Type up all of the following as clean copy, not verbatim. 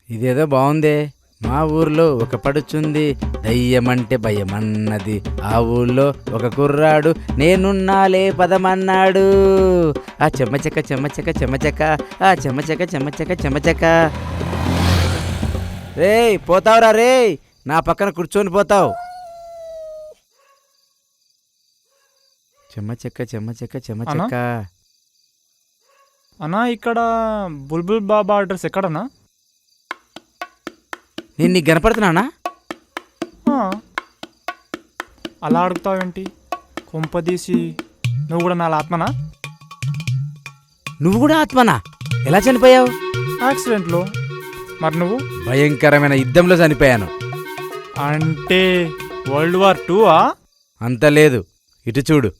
ఇదేదో బాగుందే. మా ఊర్లో ఒక పడుచుంది, దయ్యమంటే భయమన్నది. ఆ ఊళ్ళో ఒక కుర్రాడు నేనున్నాలే పదమన్నాడు. ఆ చెమ్మచక్క చెమ్మచక్క చెమ్మచక్క, ఆ చెమ్మచక్క చెమ్మచక్క చెమ్మచక్క. రేయ్ పోతావురా రేయ్, నా పక్కన కూర్చొని పోతావు. చెమ్మచక్క చెమ్మచక్క చెమ్మచక్క. అన్నా ఇక్కడ బుల్బుల్ బాబా అడ్రస్ ఎక్కడన్నా? నేను నీకు కనపడుతున్నానా? అలా అడుగుతావేంటి? కొంపదీసి నువ్వు కూడా నా ఆత్మనా? నువ్వు కూడా ఆత్మనా? ఎలా చనిపోయావు? యాక్సిడెంట్లో. మరి నువ్వు? భయంకరమైన యుద్ధంలో చనిపోయాను. అంటే వరల్డ్ వార్ 2ఆ? అంత లేదు, ఇటు చూడు.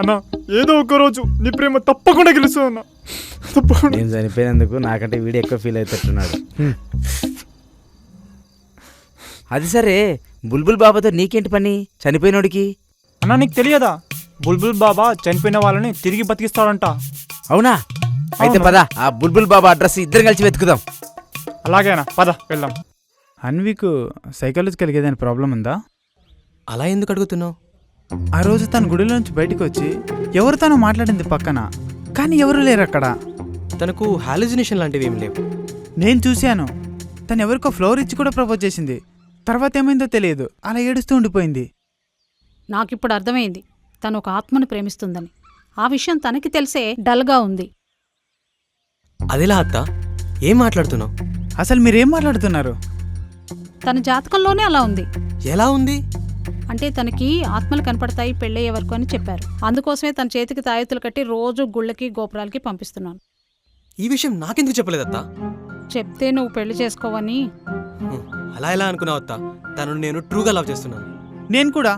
అన్నా ఏదో ఒక రోజు నీ ప్రేమ తప్పకుండా గెలుస్తుంది అన్న, తప్పకుండా. నేను చనిపోయినందుకు నాకంటే వీడు ఎక్కువ ఫీల్ అవుతున్నట్టు. అది సరే, బుల్బుల్ బాబాతో నీకేంటి పని చనిపోయినోడికి? అన్నా నీకు తెలియదా, బుల్బుల్ బాబా చనిపోయిన వాళ్ళని తిరిగి బతికిస్తాడంట. అవునా? అయితే అవును. పద ఆ బుల్బుల్ బాబా అడ్రస్ ఇద్దరం కలిసి వెతుకుదాం. అలాగేనా, పద వెళ్దాం. అన్వికు సైకాలజికల్గా ఏదైనా ప్రాబ్లం ఉందా? అలా ఎందుకు అడుగుతున్నావు? ఆ రోజు తన గుడిలో నుంచి బయటకు వచ్చి ఎవరితోనో మాట్లాడింది పక్కన, కానీ ఎవరు లేరు అక్కడ. తనకు హాలుజినేషన్ లాంటివి ఏం లేవు. నేను చూశాను, తను ఎవరికో ఫ్లవర్ ఇచ్చి కూడా ప్రపోజ్ చేసింది. తర్వాత ఏమైందో తెలియదు, అలా ఏడుస్తూ ఉండిపోయింది. నాకిప్పుడు అర్థమైంది తను ఒక ఆత్మను ప్రేమిస్తుందని. ఆ విషయం తనకి తెలిసే డల్గా ఉంది. అదెలా అత్త? ఏం మాట్లాడుతున్నావు? అసలు మీరేం మాట్లాడుతున్నారు? తన జాతకంలోనే అలా ఉంది. ఎలా ఉంది? అంటే తనకి ఆత్మలు కనపడతాయి పెళ్ళయ్యే వరకు అని చెప్పారు. అందుకోసమే తన చేతికి తాయెత్తులు కట్టి రోజు గుళ్ళకి గోపురాలకి పంపిస్తున్నాను. ఈ విషయం నాకెందుకు చెప్పలేదత్తా? చెప్తే నువ్వు పెళ్లి చేసుకోవని. అలా ఎలా అనుకున్నావు అత్త? తనను నేను ట్రూగా లవ్ చేస్తున్నాను. నేను కూడా.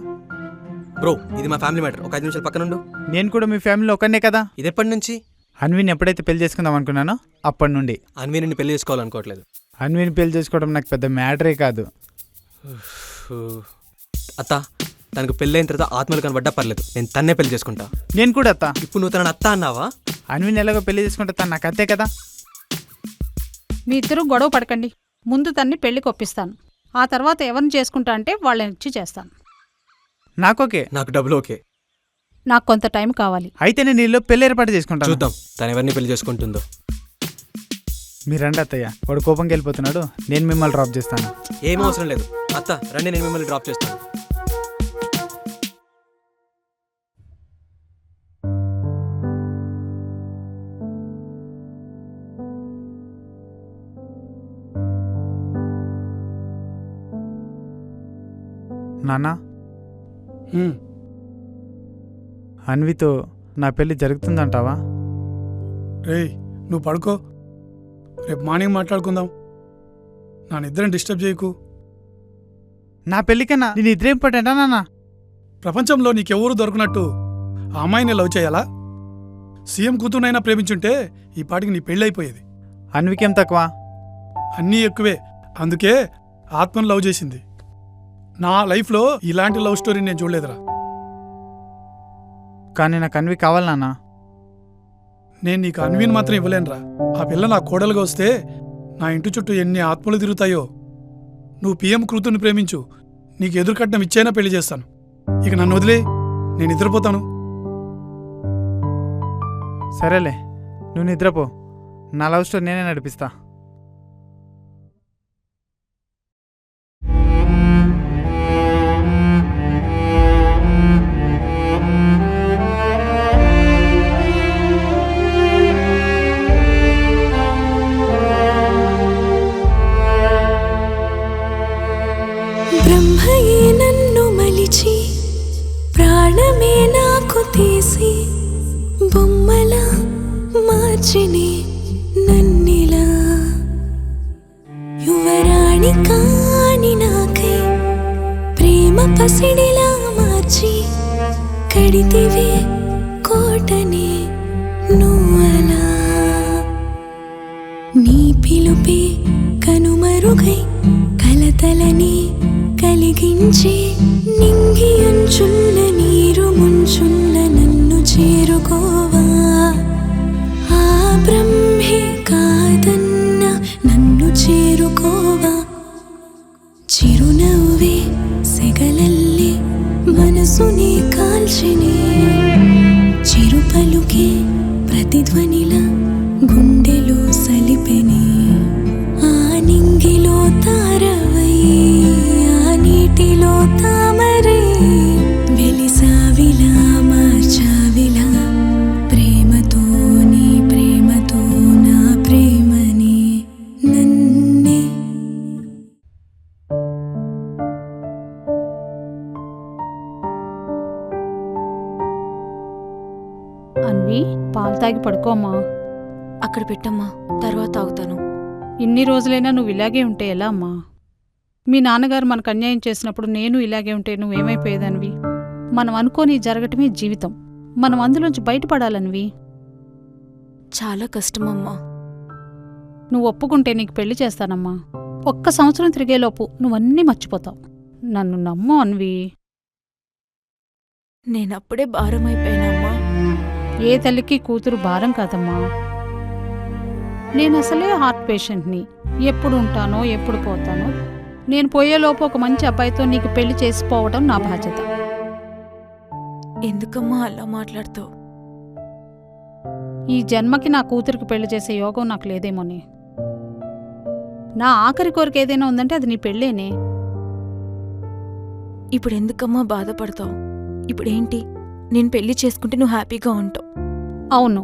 బ్రో, ఇది మా ఫ్యామిలీ మ్యాటర్. ఒక 5 నిమిషాలు పక్కనుండు. నేను కూడా మీ ఫ్యామిలీలో ఒకనే కదా. ఇది ఎప్పటి నుంచి? అన్విని ఎప్పుడైతే పెళ్లి చేసుకుందాం అనుకున్నానో అప్పటి నుండి. అన్వి నిన్ను పెళ్లి చేసుకోవాలనుకోవట్లేదు. అన్విని పెళ్లి చేసుకోవడం నాకు పెద్ద మ్యాటరే కాదు. అత్త, తనకు పెళ్ళైన తర్వాత ఆత్మలు కనబడ్డా పర్లేదు, నేను తన్నే పెళ్లి చేసుకుంటా. నేను కూడా అత్త. ఇప్పుడు నువ్వు తనని అత్త అన్నావా? అన్విని ఎలాగో పెళ్లి చేసుకుంటే తను నాకు అత్తే కదా. మీ ఇద్దరు గొడవ పడకండి. ముందు తన్ని పెళ్లికి ఒప్పిస్తాను. ఆ తర్వాత ఎవరిని చేసుకుంటా అంటే వాళ్ళని ఇచ్చి చేస్తాను. నాకోకే. నాకు డబ్బులు ఓకే. నాకు కొంత టైం కావాలి. అయితే నేను నీళ్ళు పెళ్లి ఏర్పాటు చేసుకుంటాను. చూద్దాం తను ఎవరిని పెళ్లి చేసుకుంటుందో. మీరండి అత్తయ్య, వాడు కోపంకి వెళ్ళిపోతున్నాడు. నేను మిమ్మల్ని డ్రాప్ చేస్తాను. ఏం అవసరం లేదు అత్త, రండి, నేను మిమ్మల్ని డ్రాప్ చేస్తాను. నాన్నా, అన్వితో నా పెళ్లి జరుగుతుందంటావా? రేయ్, నువ్వు పడుకో, రేపు మార్నింగ్ మాట్లాడుకుందాం. నా నిద్రని డిస్టర్బ్ చేయకు. నా పెళ్లికన్నా నేను ఇద్దరు ఇంపార్టెంటా నాన్న? ప్రపంచంలో నీకెవరూ దొరకనట్టు ఆ అమ్మాయిని లవ్ చేయాలా? సీఎం కూతురునైనా ప్రేమించుంటే ఈ పాటికి నీ పెళ్ళి అయిపోయేది. అన్వికేం తక్కువ? అన్నీ ఎక్కువే, అందుకే ఆత్మను లవ్ చేసింది. నా లైఫ్లో ఇలాంటి లవ్ స్టోరీ నేను చూడలేదురా. కానీ నాకు అన్వి కావాలి నాన్న. నేను నీకు అన్విని మాత్రం ఇవ్వలేనురా. ఆ పిల్ల నా కోడలుగా వస్తే నా ఇంటి చుట్టూ ఎన్ని ఆత్మలు తిరుగుతాయో. నువ్వు పిఎం కూతుర్ని ప్రేమించు, నీకు ఎదురుకట్నం ఇచ్చైనా పెళ్లి చేస్తాను. ఇక నన్ను వదిలే, నేను నిద్రపోతాను. సరేలే, నువ్వు నిద్రపో. నా లవ్ స్టోరీ నేనే నడిపిస్తా. బ్రహ్మయే నన్ను మలిచి ప్రాణమే నాకు తీసి బొమ్మలా మార్చిని నన్నిలా. యువరాణి కాని నాకై ప్రేమ పసిడిలా మార్చి కడితివే కోటనే నువ్వలా. నీ పిలుపే కనుమరుగై కలతలని కలిగించి నింగి అంచున్న నీరు ముంచున్న నన్ను చేరుకోవా. ఆ బ్రహ్మే కాదన్న నన్ను చేరుకోవా. చిరునవ్వే సెగలల్లి మనసుని కాల్చిని చిరుపలుకే ప్రతిధ్వనిలా గుండెలో సలిపెని. ఆ నింగిలో తారవై ఆ నీటిలో తామరై వెలిసావిలా మార్చావిలా ప్రేమతో నీ ప్రేమతో నా ప్రేమని నన్నే. అన్వి, పాలు తాగి పడుకోమ్మా. అక్కడ పెట్టమ్మా, తర్వాత తాగుతాను. ఇన్ని రోజులైనా నువ్వు ఇలాగే ఉంటే ఎలా అమ్మా? మీ నాన్నగారు మనకు అన్యాయం చేసినప్పుడు నేను ఇలాగే ఉంటే నువ్వేమైపోయేదనివి? మనం అనుకోని జరగటమే జీవితం. మనం అందులోంచి బయటపడాలనివి. చాలా కష్టమమ్మా. నువ్వు ఒప్పుకుంటే నీకు పెళ్లి చేస్తానమ్మా. 1 సంవత్సరం తిరిగేలోపు నువ్వన్నీ మర్చిపోతావు. నన్ను నమ్ము అన్వి. నేనప్పుడే భారమైపోయానమ్మా. ఏ తల్లికి కూతురు భారం కాదమ్మా. నేను అసలే హార్ట్ పేషెంట్ని. ఎప్పుడు ఉంటానో ఎప్పుడు పోతానో. నేను పోయేలోపు ఒక మంచి అబ్బాయితో నీకు పెళ్లి చేసిపోవడం నా బాధ్యత. ఎందుకమ్మా అలా మాట్లాడుతావు? ఈ జన్మకి నా కూతురికి పెళ్లి చేసే యోగం నాకు లేదేమోనే. నా ఆఖరి కోరిక ఏదైనా ఉందంటే అది నీ పెళ్ళేనే. ఇప్పుడు ఎందుకమ్మా బాధపడతావు? ఇప్పుడేంటి, నేను పెళ్లి చేసుకుంటే నువ్వు హ్యాపీగా ఉంటావు. అవును,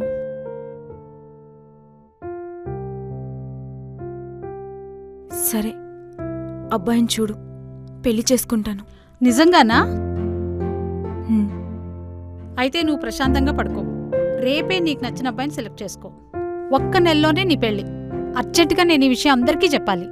సరే, అబ్బాయిని చూడు, పెళ్లి చేసుకుంటాను. నిజంగానా? హ్మ్. అయితే నువ్వు ప్రశాంతంగా పడుకో. రేపే నీకు నచ్చిన అబ్బాయిని సెలెక్ట్ చేసుకో. ఒక్క నెలలోనే నీ పెళ్లి. అర్జెంటుగా నేను ఈ విషయం అందరికీ చెప్పాలి.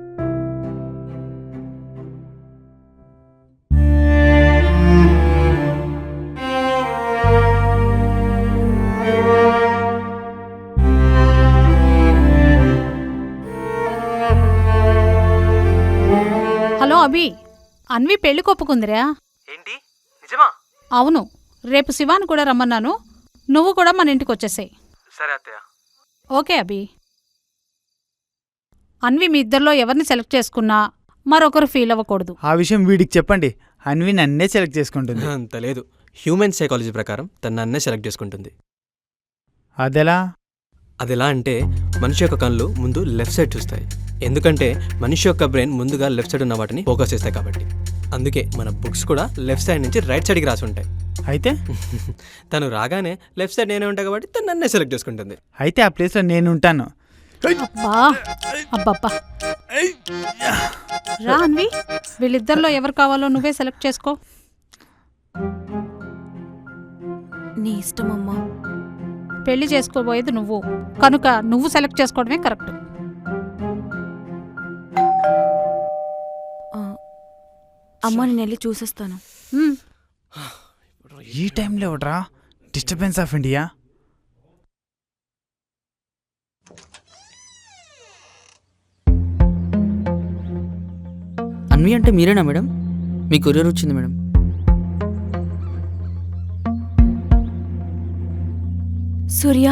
హలో అభి, అన్వి పెళ్లి కొప్పుకుందిరా. ఏంటి, నిజమా? అవును, రేపు శివాని కూడా రమ్మన్నాను. నువ్వు కూడా మన ఇంటికి వచ్చేసాయి. సరే అత్తయ్య. ఓకే అభి. అన్వి మీ ఇద్దరిలో ఎవరిని సెలెక్ట్ చేసుకున్నా మరొకరు ఫీల్ అవ్వకూడదు. ఆ విషయం వీడికి చెప్పండి. అన్వి నన్నే సెలెక్ట్ చేసుకుంటుంది. అంత లేదు. హ్యూమన్ సైకాలజీ ప్రకారం తను నన్నే సెలెక్ట్ చేసుకుంటుంది. అదెలా? అదెలా అంటే, మనిషి యొక్క కళ్ళు ముందు లెఫ్ట్ సైడ్ చూస్తాయి. ఎందుకంటే మనిషి యొక్క బ్రెయిన్ ముందుగా లెఫ్ట్ సైడ్ ఉన్న వాటిని ఫోకస్ చేస్తాయి కాబట్టి. అందుకే మన బుక్స్ కూడా లెఫ్ట్ సైడ్ నుంచి రైట్ సైడ్కి రాసి ఉంటాయి. అయితే తను రాగానే లెఫ్ట్ సైడ్ నేనే ఉంటాయి కాబట్టి తను నన్నే సెలెక్ట్ చేసుకుంటుంది. అయితే ఆ ప్లేస్లో నేను ఉంటాను. అబ్బా అబ్బబ్బా. రా అన్వి, వీళ్ళిద్దరిలో ఎవరు కావాలో నువ్వే సెలెక్ట్ చేసుకో. నీ ఇష్టమమ్మా. పెళ్లి చేసుకోబోయేది నువ్వు కనుక నువ్వు సెలెక్ట్ చేసుకోవడమే కరెక్ట్. అమ్మ, నేను వెళ్ళి చూసేస్తాను. ఉమ్. ఈ టైంలో ఎవడ్రా? Disturbance of India. అన్వి అంటే మీరేనా మేడం? మీ కొరియర్ వచ్చింది మేడం. సూర్య,